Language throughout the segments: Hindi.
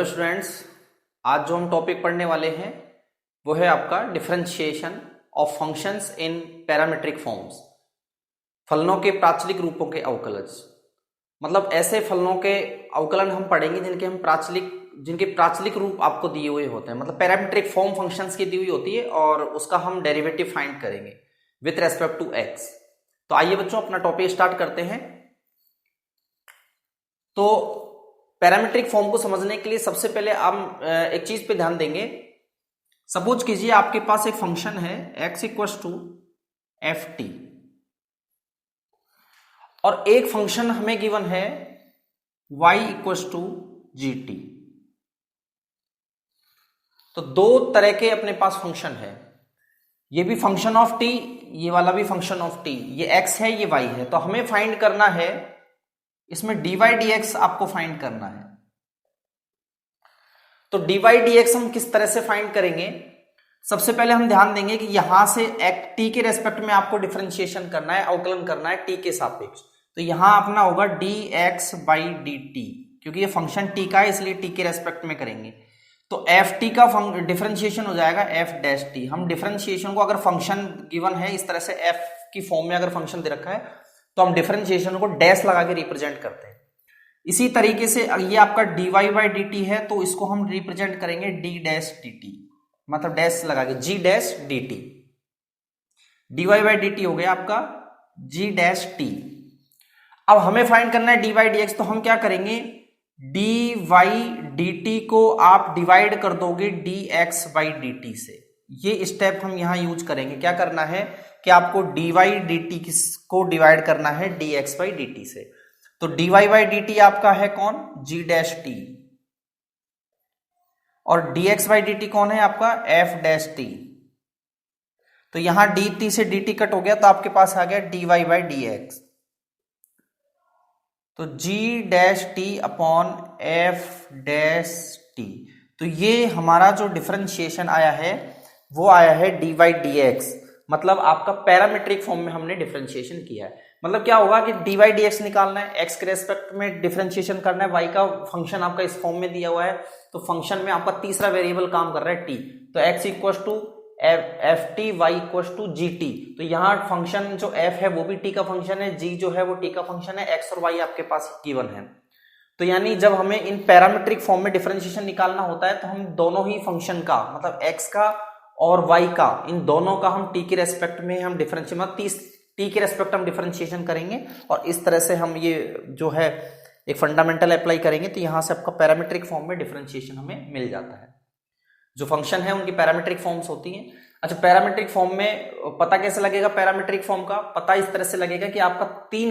हेलो स्टूडेंट्स, आज जो हम टॉपिक पढ़ने वाले हैं वो है आपका differentiation of functions in parametric forms. फलनों के प्राचलिक रूपों के अवकलज, मतलब ऐसे फलनों के अवकलन हम पढ़ेंगे जिनके प्राचलिक रूप आपको दिए हुए होते हैं, मतलब पैरामीट्रिक फॉर्म फंक्शंस की दी हुई होती है और उसका हम डेरिवेटिव फाइंड करेंगे विथ रेस्पेक्ट टू एक्स। तो आइए बच्चों अपना टॉपिक स्टार्ट करते हैं। तो पैरामीट्रिक फॉर्म को समझने के लिए सबसे पहले हम एक चीज पे ध्यान देंगे। सपोज कीजिए आपके पास एक फंक्शन है x equals to F T और एक फंक्शन हमें गिवन है y equals to G T. तो दो तरह के अपने पास फंक्शन है, ये भी फंक्शन ऑफ t, ये वाला भी फंक्शन ऑफ t, ये x है ये y है। तो हमें फाइंड करना है इसमें dy dx आपको फाइंड करना है। तो dy dx हम किस तरह से फाइंड करेंगे? सबसे पहले हम ध्यान देंगे कि यहां से t के रेस्पेक्ट में आपको डिफरेंशिएशन करना है, अवकलन करना है t के सापेक्ष। तो यहां अपना होगा dx बाई dt, क्योंकि ये फंक्शन t का है इसलिए t के रेस्पेक्ट में करेंगे। तो एफ टी का डिफरेंशिएशन हो जाएगा एफ डैश टी। हम डिफरेंशिएशन को, अगर फंक्शन गिवन है इस तरह से एफ की फॉर्म में अगर फंक्शन दे रखा है तो हम डिफरेंशिएशन को डैश लगा के रिप्रेजेंट करते हैं। इसी तरीके से ये आपका dy बाई डी टी है तो इसको हम रिप्रेजेंट करेंगे d डैश डी टी, मतलब डैश लगा के g dash D T. dy by D T हो गया आपका g डैश टी। अब हमें फाइंड करना है dy dx, तो हम क्या करेंगे, dy dt को आप डिवाइड कर दोगे dx बाई dt से। ये स्टेप हम यहां यूज करेंगे। क्या करना है कि आपको dy dt को डिवाइड करना है dx बाई dt से। तो dy बाई dt आपका है कौन, g डैश टी, और dx बाई dt कौन है आपका f डैश टी। तो यहां dt से dt कट हो गया तो आपके पास आ गया dy बाई dx। तो g dash T upon f dash T. तो ये हमारा जो डिफरेंशिएशन आया है वो आया है dy dx, मतलब आपका पैरामीट्रिक फॉर्म में हमने डिफरेंशिएशन किया है। मतलब क्या होगा कि dy dx निकालना है, x के रेस्पेक्ट में डिफरेंशिएशन करना है, y का फंक्शन आपका इस फॉर्म में दिया हुआ है, तो फंक्शन में आपका तीसरा वेरिएबल काम कर रहा है t। तो x equal to F T, Y equal to G T. तो यहाँ फंक्शन जो f है वो भी t का फंक्शन है, g जो है वो t का फंक्शन है, x और y आपके पास गिवन है। तो यानी जब हमें इन पैरामीट्रिक फॉर्म में डिफरेंशिएशन निकालना होता है तो हम दोनों ही फंक्शन का, मतलब x का और y का, इन दोनों का हम t के रेस्पेक्ट में हम डिफरेंशिएशन, मतलब t के रेस्पेक्ट हम डिफरेंशिएशन करेंगे और इस तरह से हम ये जो है एक फंडामेंटल अप्लाई करेंगे। तो यहां से आपका पैरामीट्रिक फॉर्म में डिफरेंशिएशन हमें मिल जाता है। जो फंक्शन है उनकी पैरामीट्रिक फॉर्म्स होती हैं। अच्छा, पैरामीट्रिक फॉर्म में पता कैसे लगेगा? पैरामीट्रिक फॉर्म का पता इस तरह से लगेगा कि आपका तीन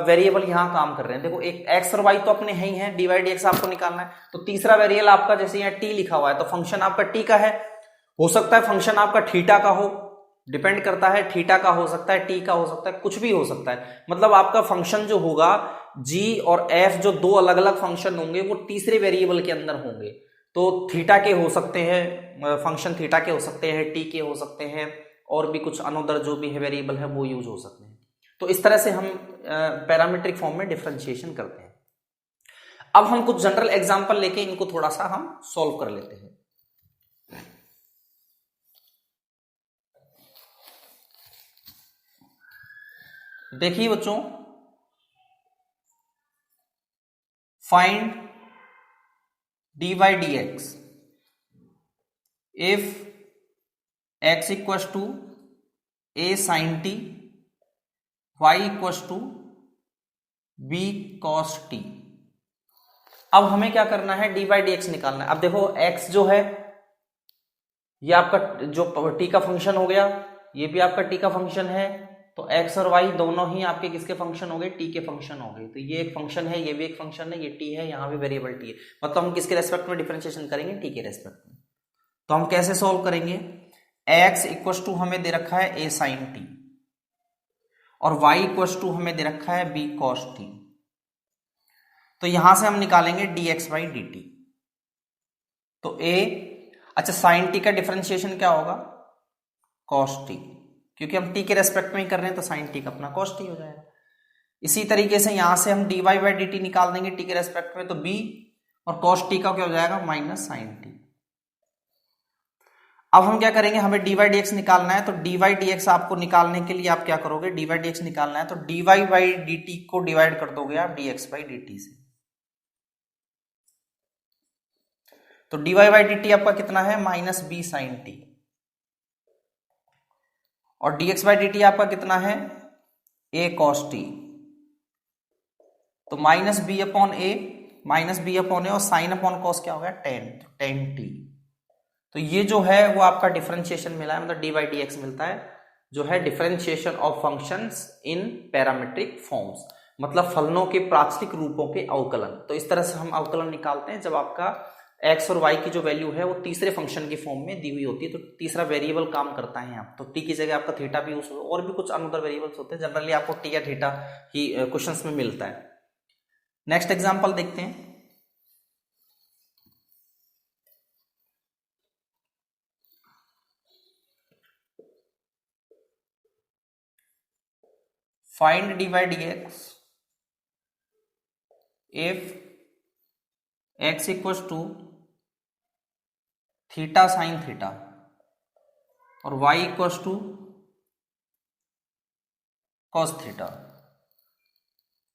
वेरिएबल यहां काम कर रहे हैं। देखो, एक x और y तो अपने है ही है, dy dx आपको निकालना है। तो तीसरा वेरिएबल आपका, जैसे यहाँ t लिखा हुआ है, तो फंक्शन आपका t का है। हो सकता है फंक्शन आपका थीटा का हो, डिपेंड करता है, थीटा का हो सकता है, t का हो सकता है, कुछ भी हो सकता है। मतलब आपका फंक्शन जो होगा g और f, जो दो अलग अलग फंक्शन होंगे वो तीसरे वेरिएबल के अंदर होंगे। तो थीटा के हो सकते हैं, फंक्शन थीटा के हो सकते हैं, टी के हो सकते हैं, और भी कुछ अनदर जो भी है वेरिएबल है वो यूज हो सकते हैं। तो इस तरह से हम पैरामीट्रिक फॉर्म में डिफरेंशिएशन करते हैं। अब हम कुछ जनरल एग्जांपल लेके इनको थोड़ा सा हम सॉल्व कर लेते हैं। देखिए बच्चों, find dy dx if x equals to a sin t, y equals to b cos t। अब हमें क्या करना है, dy dx निकालना है। अब देखो, x जो है ये आपका जो t का फंक्शन हो गया, ये भी आपका t का फंक्शन है। तो x और y दोनों ही आपके किसके फंक्शन हो गए, t के फंक्शन हो गए। तो ये एक फंक्शन है, ये भी एक फंक्शन है, ये t है, यहाँ भी वेरिएबल t है। मतलब हम किसके रेस्पेक्ट में डिफरेंशिएशन करेंगे, t के रेस्पेक्ट में। तो हम कैसे सॉल्व करेंगे, x इक्वल टू हमें दे रखा है a sin t और y इक्वल टू हमें दे रखा है b cos t। तो यहां से हम निकालेंगे dx बाई dt। तो a, अच्छा, sin t का डिफरेंशिएशन क्या होगा, cos t, क्योंकि हम t के रेस्पेक्ट में ही कर रहे हैं तो sin t का अपना cos t हो जाएगा। इसी तरीके से यहां से हम dy बाई dt निकाल देंगे t के रेस्पेक्ट में, तो b और cos t का क्या हो जाएगा माइनस साइन टी। अब हम क्या करेंगे, हमें dy dx निकालना है, तो dy dx आपको निकालने के लिए आप क्या करोगे, dy dx निकालना है तो dy बाई dt को डिवाइड कर दोगे आप dx बाई dt से। तो dy बाई dt आपका कितना है माइनस बी साइन टी, और dx बाई dt आपका कितना है a cos t। तो माइनस बी अपॉन ए और साइन अपॉन कॉस क्या हो गया टेन टी। तो ये जो है वो आपका डिफरेंशिएशन मिला है, मतलब डी बाई डी एक्स मिलता है, जो है differentiation of functions in parametric forms, मतलब फलनों के प्राचलिक रूपों के अवकलन। तो इस तरह से हम अवकलन निकालते हैं जब आपका x और y की जो वैल्यू है वो तीसरे फंक्शन की फॉर्म में दी हुई होती है, तो तीसरा वेरिएबल काम करता है यहाँ। तो t की जगह आपका थीटा भी यूज हो, और भी कुछ अनदर वेरिएबल्स होते हैं, जनरली आपको t या थीटा ही क्वेश्चंस में मिलता है। नेक्स्ट एग्जांपल देखते हैं। Find dy dx if x equals to theta sine theta और y equals to cos theta.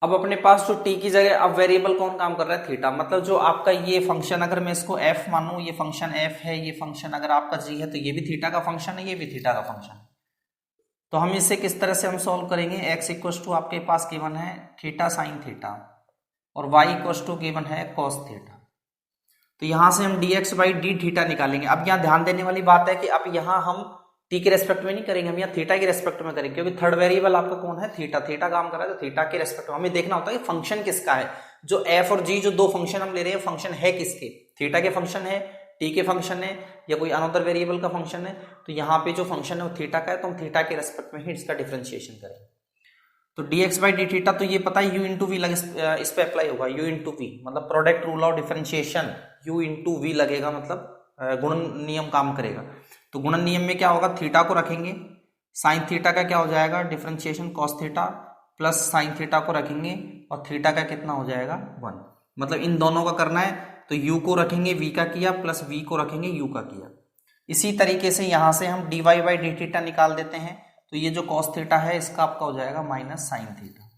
अब अपने पास जो t की जगह अब वेरिएबल कौन काम कर रहा है थीटा, मतलब जो आपका ये फंक्शन अगर मैं इसको f मानूं, ये फंक्शन f है, ये फंक्शन अगर आपका g है, तो ये भी थीटा का फंक्शन है, ये भी थीटा का फंक्शन है। तो हम इसे किस तरह से हम सॉल्व करेंगे, x इक्वल्स टू आपके पास गिवन है थीटा साइन थीटा और y इक्वल्स टू गिवन है कॉस थीटा। तो यहां से हम dx बाई डी थीटा निकालेंगे। अब यहाँ ध्यान देने वाली बात है कि अब यहाँ हम t के रेस्पेक्ट में नहीं करेंगे, हम यहाँ थीटा के रेस्पेक्ट में करेंगे, क्योंकि थर्ड वेरिएबल आपका कौन है थीटा, थीटा काम कर रहा है, तो थीटा के रेस्पेक्ट में हमें देखना होता है कि फंक्शन किसका है। जो f और g जो दो फंक्शन हम ले रहे हैं, फंक्शन है किसके, थीटा के फंक्शन है, t के फंक्शन है, या कोई अनदर वेरिएबल का फंक्शन है। तो यहाँ पे जो फंक्शन है वो थीटा का है, तो हम थीटा के रेस्पेक्ट में ही इसका डिफरेंशिएशन करेंगे। तो dx बाई डी थीटा, तो ये पता है u इंटू वी इस पे अप्लाई होगा, u इंटू वी मतलब product rule of differentiation, u into V लगेगा, मतलब गुणन नियम काम करेगा। तो गुणन नियम में क्या होगा, थीटा को रखेंगे, साइन थीटा का क्या हो जाएगा differentiation cos theta, plus sine theta को रखेंगे और थीटा का कितना हो जाएगा 1, मतलब इन दोनों का करना है। तो u को रखेंगे v का किया, प्लस v को रखेंगे u का किया। इसी तरीके से यहां से हम dy बाई डी थीटा निकाल देते हैं, तो ये जो cos थीटा है इसका आपका हो जाएगा माइनस साइन थीटा।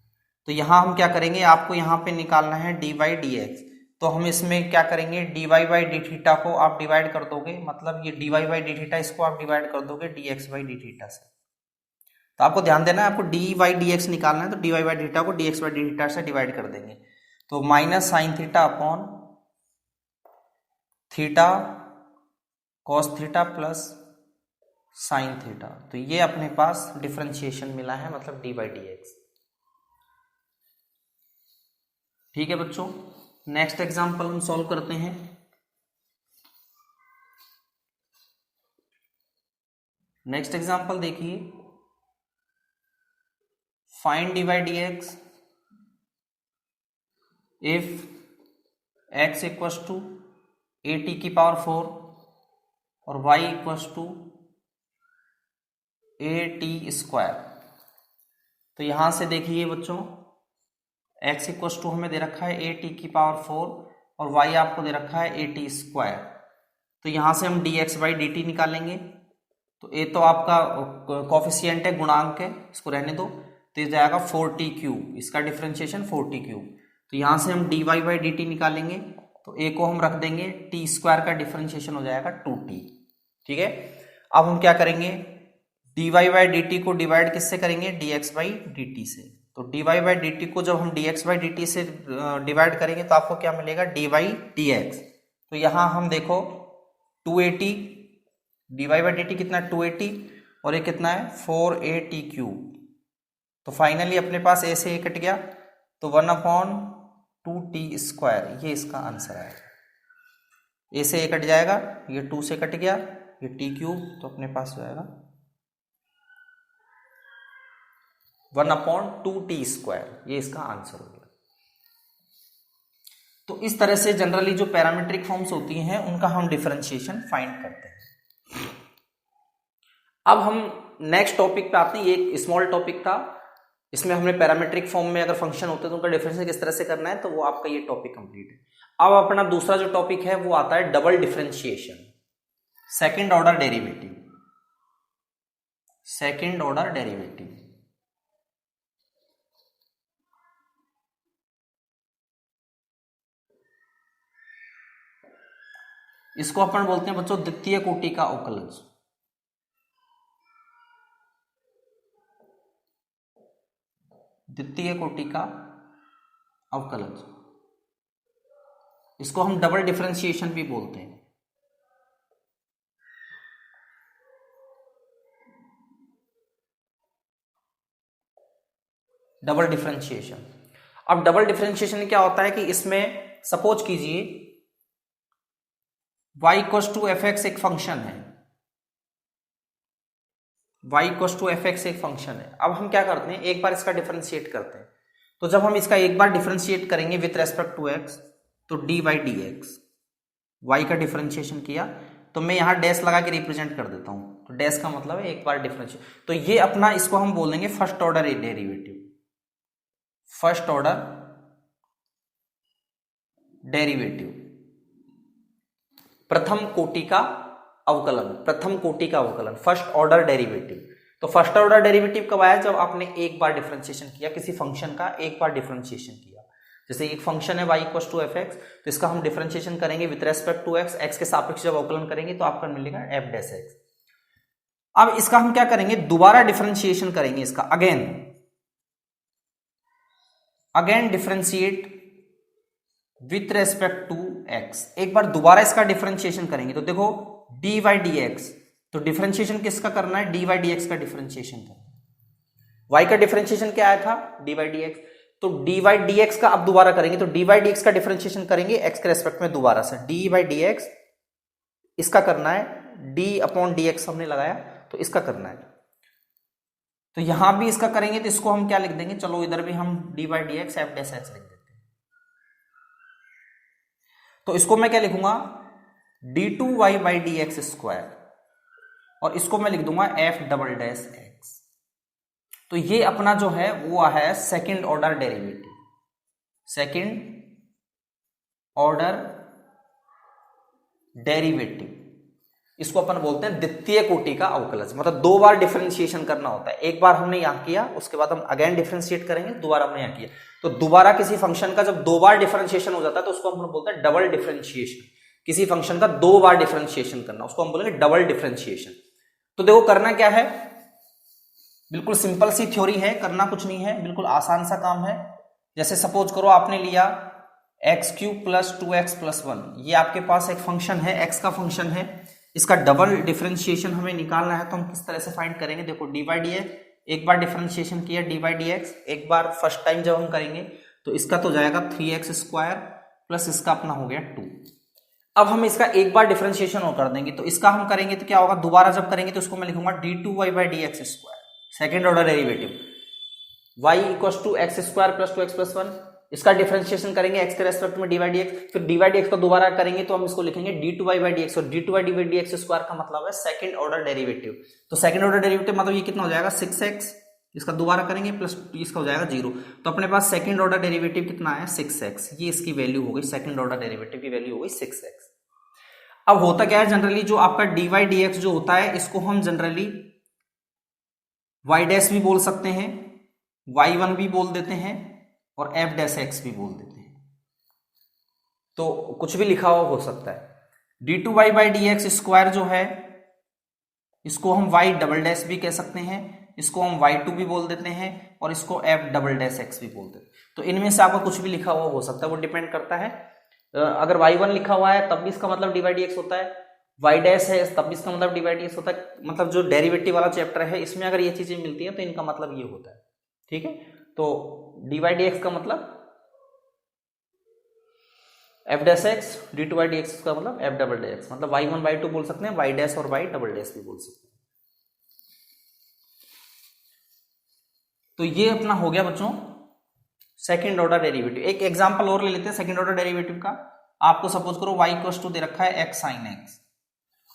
तो यहां हम क्या करेंगे, आपको यहां पे निकालना है dy dx, तो हम इसमें क्या करेंगे dy बाई डी थीटा को आप डिवाइड कर दोगे, मतलब ये dy बाई डी थीटा इसको आप डिवाइड कर दोगे dx बाई डी थीटा से। तो आपको ध्यान देना है, आपको dy बाई dx निकालना है, तो dy बाई थीटा को dx बाई डी थीटा से डिवाइड कर देंगे। तो minus sine theta upon theta cos theta plus sine theta. तो ये अपने पास डिफरेंशिएशन मिला है, मतलब डी बाई डी एक्स। ठीक है बच्चों, नेक्स्ट एग्जांपल हम सॉल्व करते हैं। नेक्स्ट एग्जांपल देखिए, find D by D X if X equals to A T की पावर 4 और y equals to A T square. तो यहां से देखिए बच्चों, x इक्वल्स टू हमें दे रखा है ए टी की पावर 4 और y आपको दे रखा है ए टी स्क्वायर। तो यहां से हम dx बाई डी टी निकालेंगे। तो ए तो आपका कोफिशिएंट है, गुणांक है, इसको रहने दो, तो ये जाएगा 4t क्यूब, इसका डिफरेंशिएशन 4t क्यूब। तो यहां से हम dy बाई डी टी निकालेंगे, तो a को हम रख देंगे t स्क्वायर का डिफरेंशिएशन हो जाएगा 2t। ठीक है, अब हम क्या करेंगे, dy बाई डी टी को डिवाइड किससे करेंगे dx बाई डी टी से। तो dy बाई डी टी को जब हम dx बाई डी टी से डिवाइड करेंगे तो आपको क्या मिलेगा dy बाई dx। तो यहां हम देखो 280, dy बाई डी टी कितना 280 और ये कितना है 4at क्यूब। तो फाइनली अपने पास a से a कट गया, तो 1/2t स्क्वायर, ये इसका आंसर है। a से a कट जाएगा, ये 2 से कट गया, ये t क्यूब, तो अपने पास हो जाएगा 1/2t स्क्वायर, ये इसका आंसर हो गया। तो इस तरह से जनरली जो पैरामीट्रिक फॉर्म्स होती हैं उनका हम डिफरेंशिएशन फाइंड करते हैं। अब हम नेक्स्ट टॉपिक पे आते हैं। ये एक स्मॉल टॉपिक था, इसमें हमने पैरामीट्रिक फॉर्म में अगर फंक्शन होते हैं तो उनका डिफरेंशिएशन किस तरह से करना है, तो वो आपका ये टॉपिक कंप्लीट है। अब अपना दूसरा जो टॉपिक है वो आता है double differentiation, second order derivative. Second order derivative इसको अपन बोलते हैं बच्चों द्वितीय कोटि का अवकलज। द्वितीय कोटि का अवकलज, इसको हम डबल डिफरेंशिएशन भी बोलते हैं। डबल डिफरेंशिएशन, अब डबल डिफरेंशिएशन क्या होता है कि इसमें सपोज कीजिए y equals to F X एक फंक्शन है, y equals to F X एक फंक्शन है। अब हम क्या करते हैं, एक बार इसका डिफरेंशिएट करते हैं। तो जब हम इसका एक बार डिफरेंशिएट करेंगे विथ रेस्पेक्ट टू x, तो D by D X, Y का डिफरेंशिएशन किया तो मैं यहां डैश लगा के रिप्रेजेंट कर देता हूं, तो डैश का मतलब है एक बार डिफरेंशिएट। तो ये अपना इसको हम बोलेंगे first order derivative, first order derivative, प्रथम कोटि का अवकलन, प्रथम कोटि का अवकलन, फर्स्ट ऑर्डर डेरिवेटिव। तो फर्स्ट ऑर्डर डेरिवेटिव कब आया, जब आपने एक बार डिफरेंशिएशन किया किसी फंक्शन का, एक बार डिफरेंशिएशन किया। जैसे एक फंक्शन है y equal to F X, तो इसका हम डिफरेंशिएशन करेंगे with respect to x, x के सापेक्ष जब अवकलन करेंगे तो आपको मिलेगा एफ डैश एक्स। अब इसका हम क्या करेंगे, दोबारा डिफरेंशिएशन करेंगे इसका, again differentiate with respect to x। एक बार दोबारा इसका डिफरेंशिएशन करेंगे तो देखो डी बाई डी एक्स, तो डिफरेंशिएशन किसका करना है, डी बाई डी एक्स का डिफरेंशिएशन करना है। y का डिफरेंशिएशन क्या आया था, डी बाई डी एक्स, तो डी बाई डी एक्स का अब दोबारा करेंगे, तो डी बाई डी एक्स का डिफरेंशिएशन करेंगे x के रेस्पेक्ट में दोबारा से, डी बाई डी एक्स इसका करना है, d अपॉन डी एक्स हमने लगाया तो इसका करना है। तो यहां भी इसका करेंगे तो इसको हम क्या लिख देंगे, चलो इधर भी हम D by D X F dash X लिख देते हैं। तो इसको मैं क्या लिखूंगा, D two Y by D x square, और इसको मैं लिख दूंगा एफ डबल डैश एक्स। तो ये अपना जो है वो है second order derivative, second order derivative, इसको अपन बोलते हैं द्वितीय कोटि का अवकलज। मतलब दो बार डिफरेंशिएशन करना होता है, एक बार हमने यहां किया उसके बाद हम अगेन डिफरेंशिएट करेंगे, दोबारा हमने यहां किया। तो दोबारा किसी फंक्शन का जब दो बार डिफरेंशिएशन हो जाता है तो उसको हम बोलते हैं डबल डिफरेंशिएशन। किसी फंक्शन का दो बार डिफरेंशिएशन करना उसको हम बोलेंगे डबल डिफरेंशिएशन। तो देखो करना क्या है, बिल्कुल सिंपल सी थ्योरी है, करना कुछ नहीं है, बिल्कुल आसान सा काम है। जैसे सपोज करो आपने लिया x cube plus two x plus one, ये आपके पास एक फंक्शन है, एक्स का फंक्शन है, इसका डबल डिफरेंशिएशन हमें निकालना है। तो हम किस तरह से फाइंड करेंगे, देखो डी बाई डी एक्स, एक बार डिफरेंशिएशन किया डी बाई डी एक्स, एक बार फर्स्ट टाइम जब हम करेंगे तो इसका तो जाएगा 3x स्क्वायर प्लस इसका अपना हो गया 2। अब हम इसका एक बार डिफरेंशिएशन और कर देंगे, तो इसका हम करेंगे तो क्या होगा, दोबारा जब करेंगे तो इसको मैं लिखूंगा D two Y by D x square, second order derivative, y equal to x square plus two x plus one, इसका डिफरेंशिएशन करेंगे एक्स के रेस्पेक्ट में डी बाई डी एक्स, फिर डी बाई डी एक्स का दोबारा करेंगे तो हम इसको लिखेंगे d two Y by D x, और d two Y D x square का मतलब है सेकंड ऑर्डर डेरिवेटिव। तो सेकंड ऑर्डर डेरिवेटिव मतलब ये कितना हो जाएगा 6x, इसका दोबारा करेंगे प्लस इसका हो जाएगा 0। तो अपने पास सेकंड ऑर्डर डेरिवेटिव कितना है 6x, ये इसकी वैल्यू हो गई, सेकंड ऑर्डर डेरिवेटिव की वैल्यू हो गई 6x। अब होता क्या है, जनरली जो आपका डी वाई डी एक्स जो होता है इसको हम जनरली y डैश भी बोल सकते हैं, y1 भी बोल देते हैं और f डैश x भी बोल देते हैं, तो कुछ भी लिखा हुआ हो सकता है। D two Y by D x square जो है इसको हम y डबल डैश भी कह सकते हैं, इसको हम y2 भी बोल देते हैं और इसको f डबल डैश x भी बोल देते हैं। तो इनमें से आपका कुछ भी लिखा हुआ हो सकता है, वो डिपेंड करता है। अगर y1 लिखा हुआ है तब भी इसका मतलब डी बाई डी एक्स होता है, y डैश है तब भी इसका मतलब डी बाई डी एक्स होता है। मतलब जो डेरिवेटिव वाला चैप्टर है इसमें अगर ये चीजें मिलती हैं तो इनका मतलब ये होता है, ठीक है। तो डी बाई डी एक्स का मतलब F dash X, D two Y D x का मतलब एफ डबल डैश एक्स, मतलब y1 y2 बोल सकते हैं, y डैश और y डबल डैश भी बोल सकते हैं। तो ये अपना हो गया बच्चों सेकंड ऑर्डर डेरिवेटिव। एक एग्जांपल और ले लेते हैं सेकंड ऑर्डर डेरिवेटिव का। आपको सपोज करो y इक्वल टू दे रखा है x sin x,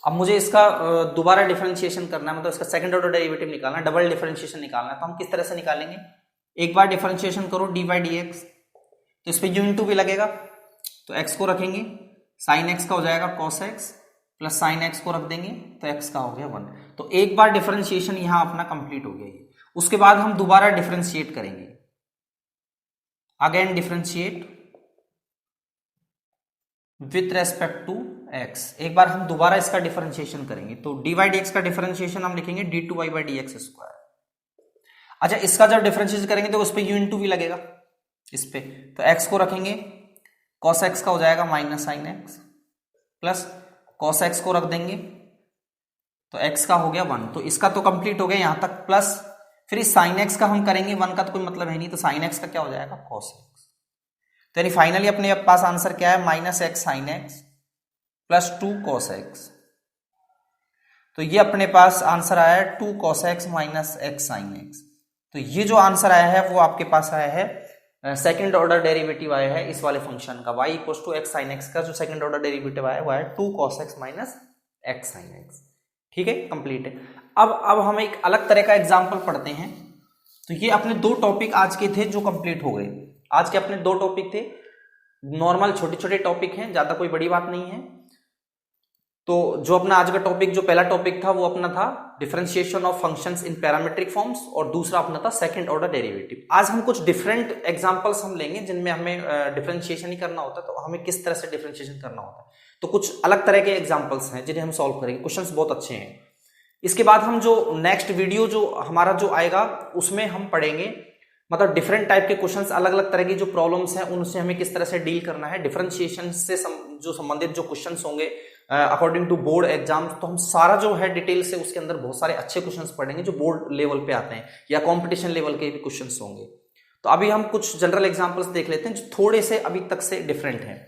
अब मुझे इसका दोबारा डिफरेंशिएशन करना है, मतलब इसका सेकंड ऑर्डर डेरिवेटिव निकालना है, डबल डिफरेंशिएशन निकालना है। तो हम किस तरह से निकालेंगे, एक बार डिफरेंशिएशन करो डी बाई डी एक्स, तो इस पर u इंटू भी लगेगा, तो x को रखेंगे, साइन x का हो जाएगा cos x plus sign x को रख देंगे तो x का हो गया 1। तो एक बार डिफरेंशिएशन यहां अपना कंप्लीट हो गया। उसके बाद हम दोबारा डिफरेंशिएट करेंगे, again differentiate with respect to x। एक बार हम दोबारा इसका डिफरेंशिएशन करेंगे तो dy dx का डिफरेंशिएशन हम लिखेंगे d2y by D x square. अच्छा, इसका जब डिफरेंशिएशन करेंगे तो उस पर u इंटू भी लगेगा इस पे, तो x को रखेंगे, cos x का हो जाएगा minus sine x plus cos x को रख देंगे तो x का हो गया 1। तो इसका तो कंप्लीट हो गया यहां तक, प्लस फिर इस साइन x का हम करेंगे, 1 का तो कोई मतलब है नहीं, तो साइन x का क्या हो जाएगा cos x। तो यानी फाइनली अपने पास आंसर क्या है, minus x sine x plus 2 cos x। तो ये अपने पास आंसर आया है 2 cos x minus x sine x. तो ये जो आंसर आया है वो आपके पास आया है सेकंड ऑर्डर डेरिवेटिव आया है इस वाले फंक्शन का, y equal to X sine X का जो सेकंड ऑर्डर डेरिवेटिव आया है वो है 2 cos x minus x sine x. ठीक है, कंप्लीट है। अब हम एक अलग तरह का एग्जाम्पल पढ़ते हैं। तो ये अपने दो टॉपिक आज के थे जो कंप्लीट हो गए। आज के अपने दो टॉपिक थे, नॉर्मल छोटे छोटे टॉपिक हैं, ज्यादा कोई बड़ी बात नहीं है। तो जो अपना आज का टॉपिक, जो पहला टॉपिक था वो अपना था differentiation of functions in parametric forms, और दूसरा अपना था सेकंड ऑर्डर डेरिवेटिव। आज हम कुछ डिफरेंट एग्जांपल्स हम लेंगे जिनमें हमें डिफरेंशिएशन ही करना होता है, तो हमें किस तरह से डिफरेंशिएशन करना होता है। तो कुछ अलग तरह के एग्जांपल्स हैं जिन्हें हम सॉल्व करेंगे, क्वेश्चंस बहुत अच्छे हैं। इसके बाद हम जो नेक्स्ट वीडियो जो हमारा जो आएगा उसमें हम पढ़ेंगे मतलब डिफरेंट टाइप के क्वेश्चंस, अलग अलग तरह की जो प्रॉब्लम्स हैं उनसे हमें किस तरह से डील करना है, डिफरेंशिएशन से जो संबंधित जो क्वेश्चंस होंगे अकॉर्डिंग टू बोर्ड एग्जाम, तो हम सारा जो है डिटेल से उसके अंदर बहुत सारे अच्छे क्वेश्चंस पढ़ेंगे जो बोर्ड लेवल पे आते हैं या कंपटीशन लेवल के भी क्वेश्चंस होंगे। तो अभी हम कुछ जनरल एग्जांपल्स देख लेते हैं जो थोड़े से अभी तक से डिफरेंट हैं।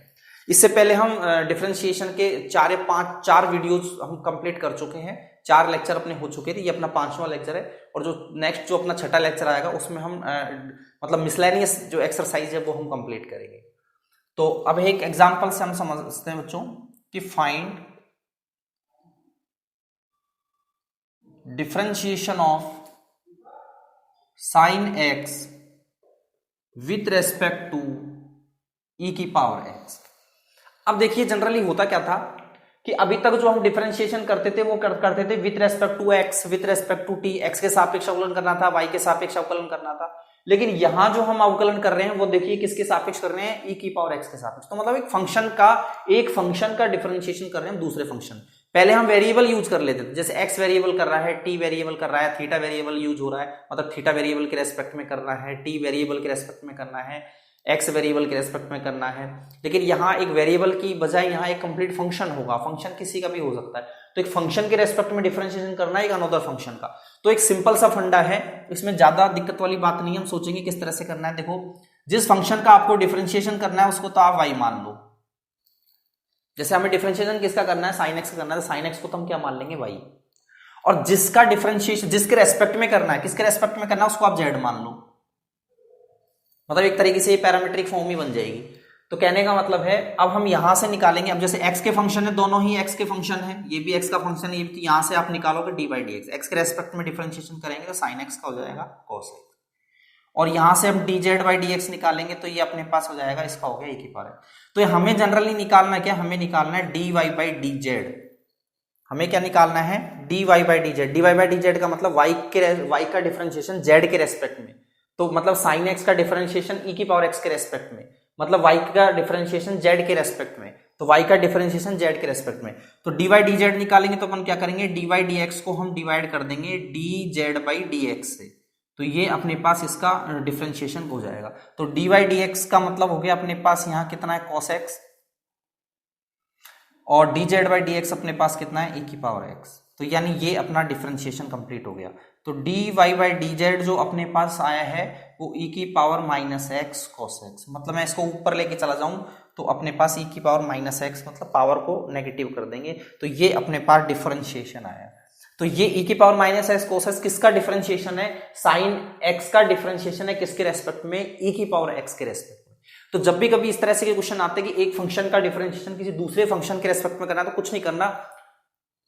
इससे पहले हम डिफरेंशिएशन के 4 वीडियोज हम कंप्लीट कर चुके हैं, 4 लेक्चर अपने हो चुके थे, ये अपना 5वां लेक्चर है। और जो नेक्स्ट जो अपना 6ठा लेक्चर आएगा उसमें हम मतलब मिसलेनियस जो एक्सरसाइज है वो हम कंप्लीट करेंगे। तो अब एक एग्जांपल से हम समझते हैं बच्चों कि find differentiation of sine x with respect to e की पावर एक्स। अब देखिए जनरली होता क्या था कि अभी तक जो हम डिफरेंशिएशन करते थे वो करते थे with respect to X, with respect to T, X के सापेक्ष अवकलन करना था, वाई के सापेक्ष अवकलन करना था। लेकिन यहां जो हम अवकलन कर रहे हैं वो देखिए किसके सापेक्ष कर रहे हैं, ई की पावर एक्स के सापेक्ष। तो मतलब एक फंक्शन का डिफरेंशिएशन कर रहे हैं दूसरे फंक्शन। पहले हम वेरिएबल यूज कर लेते थे, जैसे एक्स वेरिएबल कर रहा है, टी वेरिएबल कर रहा है, थीटा वेरिएबल यूज हो रहा है, मतलब थीटा वेरिएबल के रेस्पेक्ट में करना है, टी वेरिएबल के रेस्पेक्ट में करना है, एक्स वेरिएबल के रेस्पेक्ट में करना है। लेकिन यहाँ एक वेरिएबल की बजाय यहाँ एक कंप्लीट फंक्शन होगा, फंक्शन किसी का भी हो सकता है। तो एक फंक्शन के रेस्पेक्ट में डिफरेंशिएशन करना है एक अनदर फंक्शन का। तो एक सिंपल सा फंडा है, इसमें ज्यादा दिक्कत वाली बात नहीं है। हम सोचेंगे किस तरह से करना है। देखो, जिस फंक्शन का आपको डिफरेंशिएशन करना है उसको तो आप वाई मान लो। जैसे हमें डिफरेंशिएशन किसका करना है, साइन एक्स का करना है, तो साइन एक्स को तो हम क्या मान लेंगे, वाई। और जिसका डिफरेंशिएशन जिसके रेस्पेक्ट में करना है, किसके रेस्पेक्ट में करना है, उसको आप जेड मान लो। मतलब एक तरीके से ये पैरामीट्रिक फॉर्म ही बन जाएगी। तो कहने का मतलब है अब हम यहां से निकालेंगे। अब जैसे x के फंक्शन है, दोनों ही x के फंक्शन है, ये भी x का फंक्शन है, ये भी, तो यहां से आप निकालोगे D by D x. X के रेस्पेक्ट में डिफरेंशिएशन करेंगे तो साइन एक्स का हो जाएगा कॉस एक्स, और यहां से हम D Z by D x निकालेंगे तो ये अपने पास हो जाएगा, इसका हो गया e की पावर। तो हमें जनरली निकालना क्या, हमें निकालना है D Y by D Z. हमें क्या निकालना है, D Y by D Z. D Y by D Z का मतलब वाई का डिफरेंशिएशन जेड के रेस्पेक्ट में, तो मतलब साइन एक्स का डिफरेंशिएशन ई की पावर एक्स के रेस्पेक्ट में, मतलब वाई का डिफरेंशिएशन जेड के रेस्पेक्ट में, तो वाई का डिफरेंशिएशन जेड के रेस्पेक्ट में। तो डी वाई डी जेड निकालेंगे तो अपन क्या करेंगे, डी वाई डी एक्स को हम डिवाइड कर देंगे D Z by D x से, तो ये अपने पास इसका डिफरेंशिएशन हो जाएगा। तो डी वाई डी एक्स का मतलब हो गया अपने पास यहाँ कितना है, कॉस एक्स, और D Z by D x अपने पास कितना है, ई की पावर एक्स। तो यानी ये अपना डिफरेंशिएशन कंप्लीट हो गया। तो D Y by D Z जो अपने पास आया है वो ई की power minus X cos X. मतलब मैं इसको ऊपर लेके चला जाऊं तो अपने पास ई की पावर माइनस एक्स, मतलब पावर को नेगेटिव कर देंगे, तो ये अपने पास डिफरेंशिएशन आया। तो ये ई की power minus x cos x किसका डिफरेंशिएशन है, साइन एक्स का डिफरेंशिएशन है किसके रेस्पेक्ट में, ई की पावर एक्स के रेस्पेक्ट में। तो जब भी कभी इस तरह से क्वेश्चन आते हैं कि एक फंक्शन का डिफरेंशिएशन किसी दूसरे फंक्शन के रेस्पेक्ट में करना, तो कुछ नहीं करना,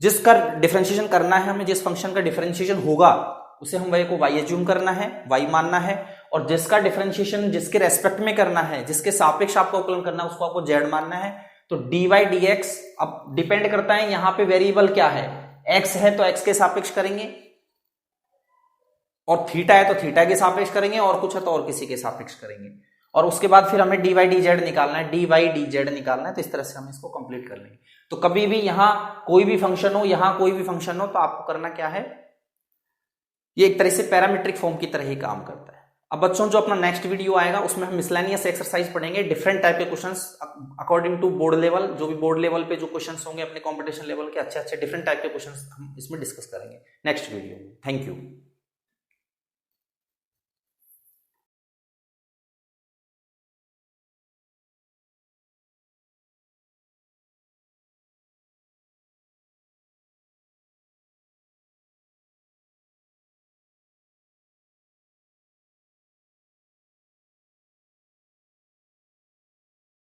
जिसका डिफरेंशिएशन करना है हमें, जिस फंक्शन का डिफरेंशिएशन होगा उसे हम y को y एज्यूम करना है, y मानना है, और जिसका डिफरेंशिएशन जिसके रेस्पेक्ट में करना है, जिसके सापेक्ष आपको अवकलन करना है, उसको आपको z मानना है। तो dy dx अब डिपेंड करता है यहाँ पे वेरिएबल क्या है, x है तो x के सापेक्ष करेंगे, और थीटा है तो थीटा के सापेक्ष करेंगे, और कुछ है तो और किसी के सापेक्ष करेंगे, और उसके बाद फिर हमें dy dz निकालना है, dy dz निकालना है। तो इस तरह से हम इसको कंप्लीट कर लेंगे। तो कभी भी यहां कोई भी फंक्शन हो, यहां कोई भी फंक्शन हो, तो आपको करना क्या है, ये एक तरह से पैरामीट्रिक फॉर्म की तरह ही काम करता है। अब बच्चों जो अपना नेक्स्ट वीडियो आएगा उसमें हम मिसलेनियस एक्सरसाइज पढ़ेंगे, डिफरेंट टाइप के questions according to board level, जो भी बोर्ड लेवल पे जो क्वेश्चंस होंगे अपने कंपटीशन लेवल के अच्छे अच्छे डिफरेंट टाइप के क्वेश्चंस हम इसमें डिस्कस करेंगे नेक्स्ट वीडियो में। Thank you.